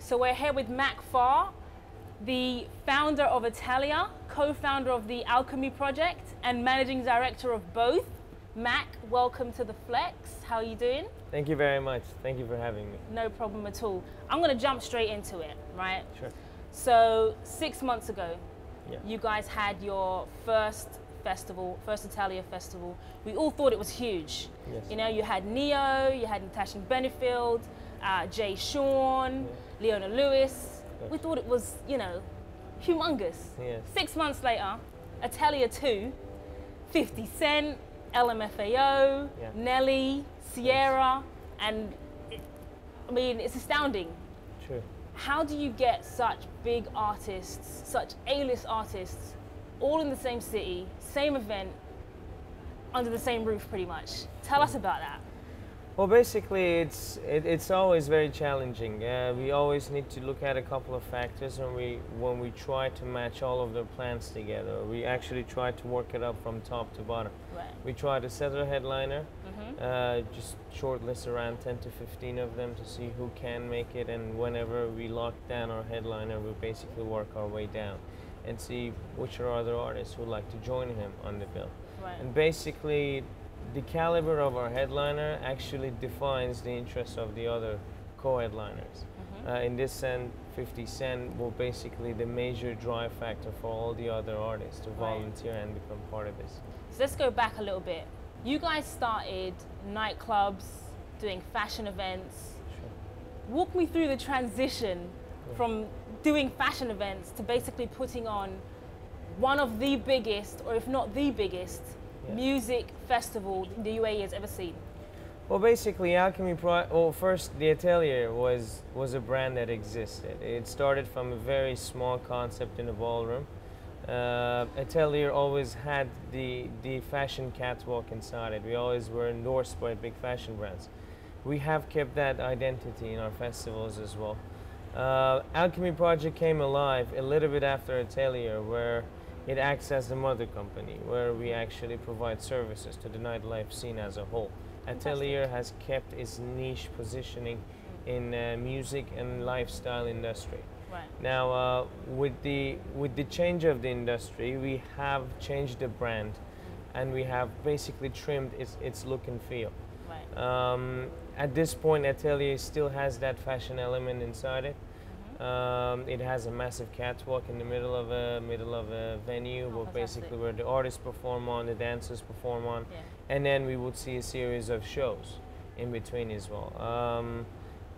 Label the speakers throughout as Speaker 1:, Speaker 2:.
Speaker 1: So we're here with Mac Farr, the founder of Atelier, co-founder of the ALCHEMY project, and managing director of both. Mac, welcome to the Flex. How are you doing?
Speaker 2: Thank you very much. Thank you for having me.
Speaker 1: No problem at all. I'm going to jump straight into it, right?
Speaker 2: Sure.
Speaker 1: So 6 months ago,
Speaker 2: Yeah.
Speaker 1: you guys had your first Atelier festival. We all thought it was huge.
Speaker 2: Yes.
Speaker 1: You know, you had Neo, you had Natasha Benefield, Jay Sean, Leona Lewis.
Speaker 2: Yes.
Speaker 1: We thought it was, you know, humongous.
Speaker 2: Yes.
Speaker 1: 6 months later, Atelier 2, 50 Cent, LMFAO,
Speaker 2: Yeah.
Speaker 1: Nelly, Sierra, and I mean, it's astounding.
Speaker 2: True.
Speaker 1: How do you get such big artists, such A-list artists, all in the same city, same event, under the same roof pretty much? Tell us about that.
Speaker 2: Well, basically, it's always very challenging. We always need to look at a couple of factors when we try to match all of their plans together. We actually try to work it up from top to bottom.
Speaker 1: Right.
Speaker 2: We try to set a headliner, just shortlist around 10 to 15 of them to see who can make it, and whenever we lock down our headliner, we basically work our way down and see which are other artists who would like to join him on the bill.
Speaker 1: Right.
Speaker 2: And basically, the caliber of our headliner actually defines the interests of the other co-headliners. In this sense, 50 Cent will basically the major drive factor for all the other artists to volunteer and become part of this.
Speaker 1: So let's go back a little bit. You guys started nightclubs, doing fashion events.
Speaker 2: Sure.
Speaker 1: Walk me through the transition from doing fashion events to basically putting on one of the biggest, or if not the biggest, music festival the UAE has ever seen.
Speaker 2: Well, basically, first the Atelier was a brand that existed. It started from a very small concept in a ballroom. Atelier always had the fashion catwalk inside it. We always were endorsed by big fashion brands. We have kept that identity in our festivals as well. ALCHEMY project came alive a little bit after Atelier, where it acts as the mother company, where we actually provide services to the nightlife scene as a whole. Atelier has kept its niche positioning in music and lifestyle industry.
Speaker 1: Right.
Speaker 2: Now, with the change of the industry, we have changed the brand, and we have basically trimmed its look and feel.
Speaker 1: Right.
Speaker 2: At this point, Atelier still has that fashion element inside it. It has a massive catwalk in the middle of a venue, where the artists perform on, the dancers perform on, and then we would see a series of shows in between as well.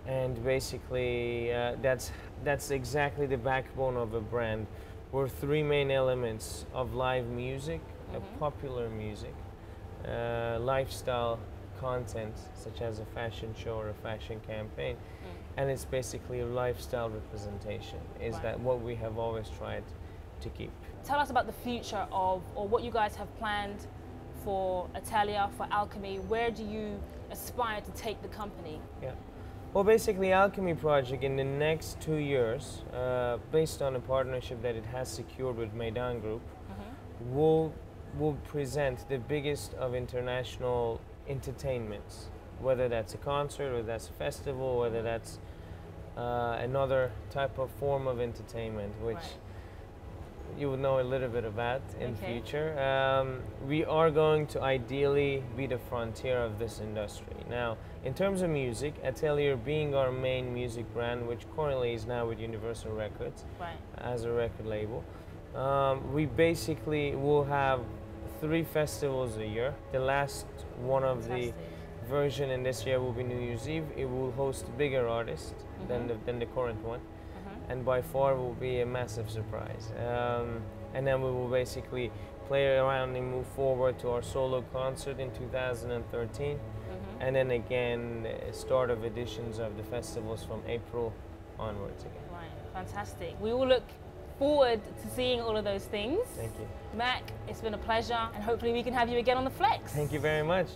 Speaker 2: And basically, that's exactly the backbone of a brand. We're three main elements of live music, popular music, lifestyle content such as a fashion show or a fashion campaign, and it's basically a lifestyle representation. Is that what we have always tried to keep.
Speaker 1: Tell us about the future of, or what you guys have planned for Atelier, for ALCHEMY. Where do you aspire to take the company?
Speaker 2: Yeah. Well, basically, ALCHEMY project in the next 2 years, based on a partnership that it has secured with Meydan Group, will present the biggest of international entertainments, whether that's a concert, or that's a festival, whether that's another type of form of entertainment, which you would know a little bit about in future. We are going to ideally be the frontier of this industry. Now, in terms of music, Atelier being our main music brand, which currently is now with Universal Records as a record label, we basically will have 3 festivals a year. The last one of the version in this year will be New Year's Eve. It will host bigger artists than the current one, and by far will be a massive surprise. And then we will basically play around and move forward to our solo concert in 2013, and then again start of editions of the festivals from April onwards again.
Speaker 1: Right, fantastic. We will look forward to seeing all of those things.
Speaker 2: Thank you.
Speaker 1: Mac, it's been a pleasure, and hopefully we can have you again on the Flex.
Speaker 2: Thank you very much.